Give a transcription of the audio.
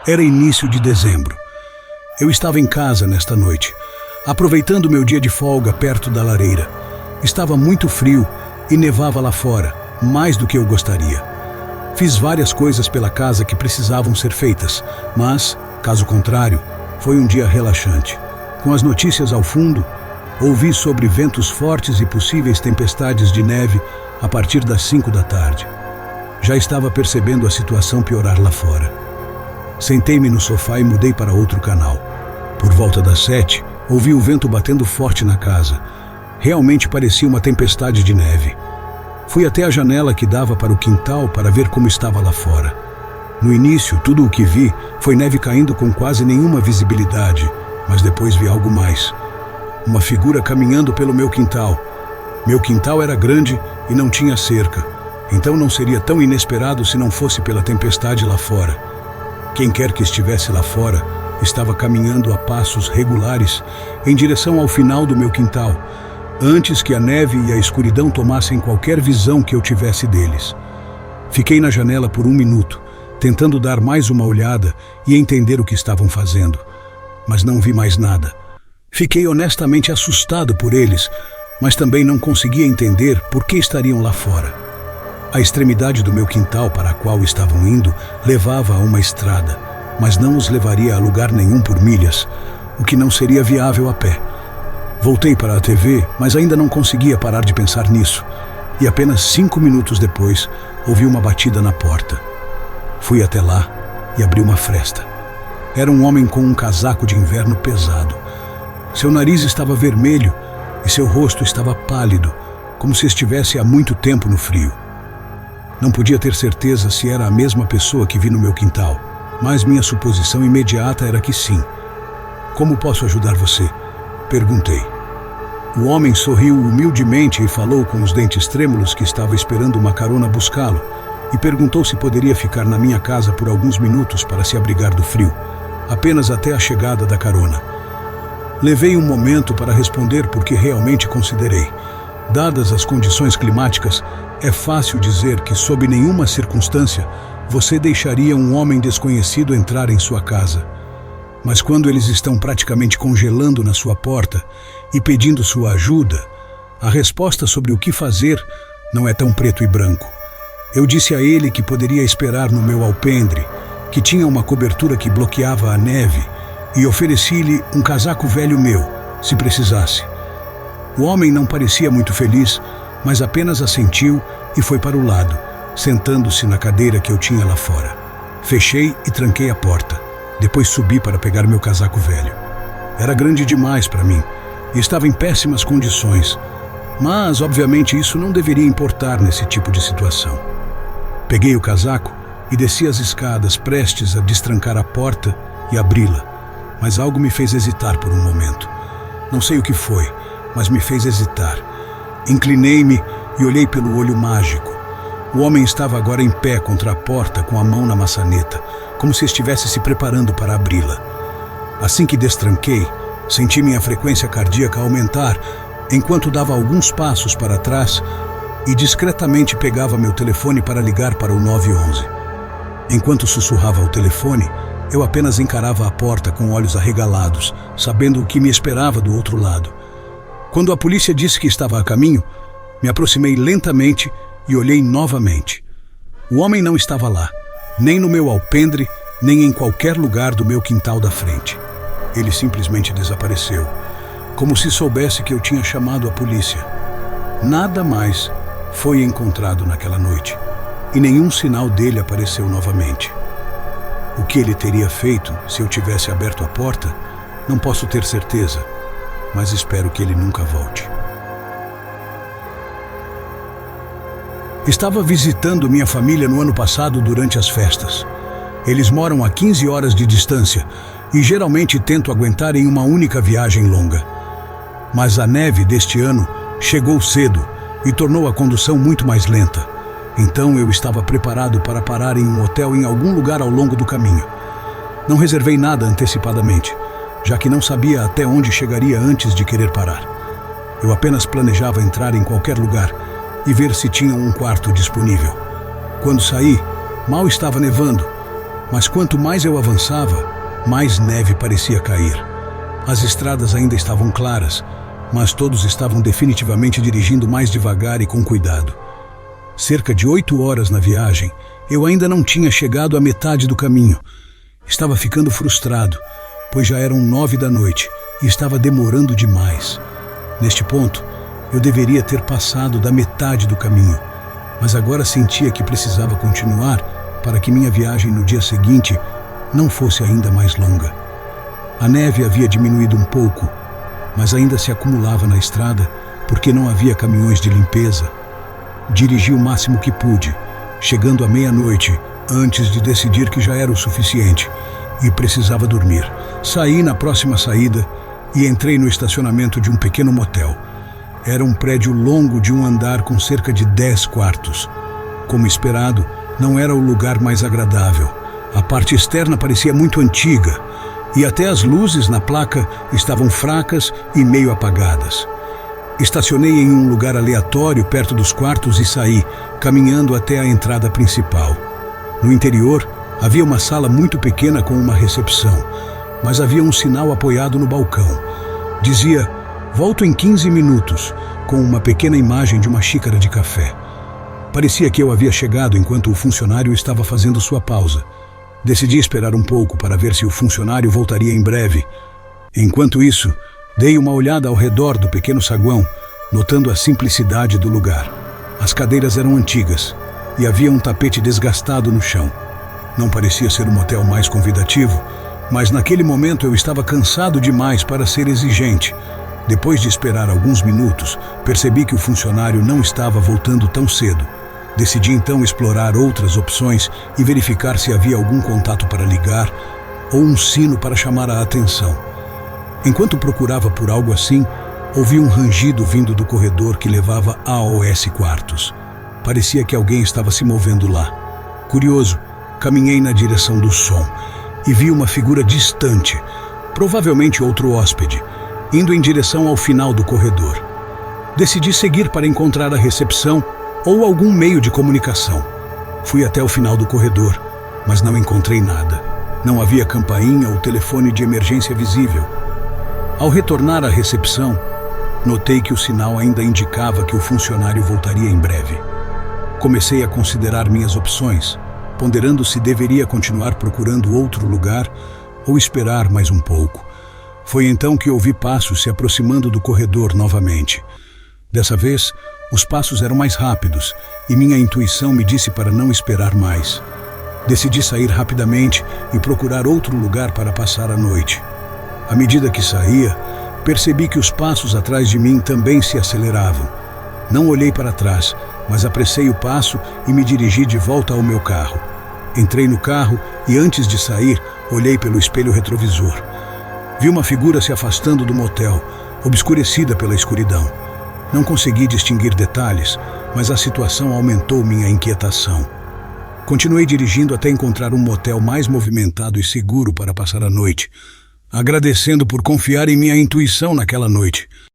Era início de dezembro. Eu estava em casa nesta noite, aproveitando meu dia de folga perto da lareira. Estava muito frio e nevava lá fora, mais do que eu gostaria. Fiz várias coisas pela casa que precisavam ser feitas, mas, caso contrário, foi um dia relaxante. Com as notícias ao fundo, ouvi sobre ventos fortes e possíveis tempestades de neve a partir das 5 da tarde. Já estava percebendo a situação piorar lá fora. Sentei-me no sofá e mudei para outro canal. Por volta das 7, ouvi o vento batendo forte na casa. Realmente parecia uma tempestade de neve. Fui até a janela que dava para o quintal para ver como estava lá fora. No início, tudo o que vi foi neve caindo com quase nenhuma visibilidade, mas depois vi algo mais. Uma figura caminhando pelo meu quintal. Meu quintal era grande e não tinha cerca, então não seria tão inesperado se não fosse pela tempestade lá fora. Quem quer que estivesse lá fora estava caminhando a passos regulares em direção ao final do meu quintal, antes que a neve e a escuridão tomassem qualquer visão que eu tivesse deles. Fiquei na janela por 1 minuto, tentando dar mais uma olhada e entender o que estavam fazendo, mas não vi mais nada. Fiquei honestamente assustado por eles, mas também não conseguia entender por que estariam lá fora. A extremidade do meu quintal para a qual estavam indo levava a uma estrada, mas não os levaria a lugar nenhum por milhas, o que não seria viável a pé. Voltei para a TV, mas ainda não conseguia parar de pensar nisso, e apenas 5 minutos depois ouvi uma batida na porta. Fui até lá e abri uma fresta. Era um homem com um casaco de inverno pesado. Seu nariz estava vermelho e seu rosto estava pálido, como se estivesse há muito tempo no frio. Não podia ter certeza se era a mesma pessoa que vi no meu quintal, mas minha suposição imediata era que sim. "Como posso ajudar você?" perguntei. O homem sorriu humildemente e falou com os dentes trêmulos que estava esperando uma carona buscá-lo, e perguntou se poderia ficar na minha casa por alguns minutos para se abrigar do frio, apenas até a chegada da carona. Levei um momento para responder porque realmente considerei. Dadas as condições climáticas, é fácil dizer que, sob nenhuma circunstância, você deixaria um homem desconhecido entrar em sua casa. Mas quando eles estão praticamente congelando na sua porta e pedindo sua ajuda, a resposta sobre o que fazer não é tão preto e branco. Eu disse a ele que poderia esperar no meu alpendre, que tinha uma cobertura que bloqueava a neve, e ofereci-lhe um casaco velho meu, se precisasse. O homem não parecia muito feliz, mas apenas assentiu e foi para o lado, sentando-se na cadeira que eu tinha lá fora. Fechei e tranquei a porta. Depois subi para pegar meu casaco velho. Era grande demais para mim e estava em péssimas condições, mas obviamente isso não deveria importar nesse tipo de situação. Peguei o casaco e desci as escadas, prestes a destrancar a porta e abri-la, mas algo me fez hesitar por um momento. Não sei o que foi, mas me fez hesitar. Inclinei-me e olhei pelo olho mágico. O homem estava agora em pé contra a porta com a mão na maçaneta, como se estivesse se preparando para abri-la. Assim que destranquei, senti minha frequência cardíaca aumentar enquanto dava alguns passos para trás e discretamente pegava meu telefone para ligar para o 911. Enquanto sussurrava ao telefone, eu apenas encarava a porta com olhos arregalados, sabendo o que me esperava do outro lado. Quando a polícia disse que estava a caminho, me aproximei lentamente e olhei novamente. O homem não estava lá, nem no meu alpendre, nem em qualquer lugar do meu quintal da frente. Ele simplesmente desapareceu, como se soubesse que eu tinha chamado a polícia. Nada mais foi encontrado naquela noite, e nenhum sinal dele apareceu novamente. O que ele teria feito se eu tivesse aberto a porta, não posso ter certeza, mas espero que ele nunca volte. Estava visitando minha família no ano passado durante as festas. Eles moram a 15 horas de distância e geralmente tento aguentar em uma única viagem longa. Mas a neve deste ano chegou cedo e tornou a condução muito mais lenta. Então eu estava preparado para parar em um hotel em algum lugar ao longo do caminho. Não reservei nada antecipadamente, já que não sabia até onde chegaria antes de querer parar. Eu apenas planejava entrar em qualquer lugar e ver se tinham um quarto disponível. Quando saí, mal estava nevando, Mas quanto mais eu avançava, mais neve parecia cair. As estradas ainda estavam claras, mas todos estavam definitivamente dirigindo mais devagar e com cuidado. Cerca de 8 horas na viagem, eu ainda não tinha chegado à metade do caminho. Estava ficando frustrado, pois já eram 9 da noite e estava demorando demais. Neste ponto, eu deveria ter passado da metade do caminho, mas agora sentia que precisava continuar para que minha viagem no dia seguinte não fosse ainda mais longa. A neve havia diminuído um pouco, mas ainda se acumulava na estrada porque não havia caminhões de limpeza. Dirigi o máximo que pude, chegando à meia-noite antes de decidir que já era o suficiente e precisava dormir. Saí na próxima saída e entrei no estacionamento de um pequeno motel. Era um prédio longo de um andar com cerca de 10 quartos. Como esperado, não era o lugar mais agradável. A parte externa parecia muito antiga e até as luzes na placa estavam fracas e meio apagadas. Estacionei em um lugar aleatório perto dos quartos e saí, caminhando até a entrada principal. No interior, havia uma sala muito pequena com uma recepção, mas havia um sinal apoiado no balcão. Dizia: "Volto em 15 minutos", com uma pequena imagem de uma xícara de café. Parecia que eu havia chegado enquanto o funcionário estava fazendo sua pausa. Decidi esperar um pouco para ver se o funcionário voltaria em breve. Enquanto isso, dei uma olhada ao redor do pequeno saguão, notando a simplicidade do lugar. As cadeiras eram antigas e havia um tapete desgastado no chão. Não parecia ser o motel mais convidativo, mas naquele momento eu estava cansado demais para ser exigente. Depois de esperar alguns minutos, percebi que o funcionário não estava voltando tão cedo. Decidi então explorar outras opções e verificar se havia algum contato para ligar ou um sino para chamar a atenção. Enquanto procurava por algo assim, ouvi um rangido vindo do corredor que levava a AOS Quartos. Parecia que alguém estava se movendo lá. Curioso, caminhei na direção do som e vi uma figura distante, provavelmente outro hóspede, indo em direção ao final do corredor. Decidi seguir para encontrar a recepção ou algum meio de comunicação. Fui até o final do corredor, mas não encontrei nada. Não havia campainha ou telefone de emergência visível. Ao retornar à recepção, notei que o sinal ainda indicava que o funcionário voltaria em breve. Comecei a considerar minhas opções, ponderando se deveria continuar procurando outro lugar ou esperar mais um pouco. Foi então que ouvi passos se aproximando do corredor novamente. Dessa vez, os passos eram mais rápidos e minha intuição me disse para não esperar mais. Decidi sair rapidamente e procurar outro lugar para passar a noite. À medida que saía, percebi que os passos atrás de mim também se aceleravam. Não olhei para trás, mas apressei o passo e me dirigi de volta ao meu carro. Entrei no carro e antes de sair, olhei pelo espelho retrovisor. Vi uma figura se afastando do motel, obscurecida pela escuridão. Não consegui distinguir detalhes, mas a situação aumentou minha inquietação. Continuei dirigindo até encontrar um motel mais movimentado e seguro para passar a noite, agradecendo por confiar em minha intuição naquela noite.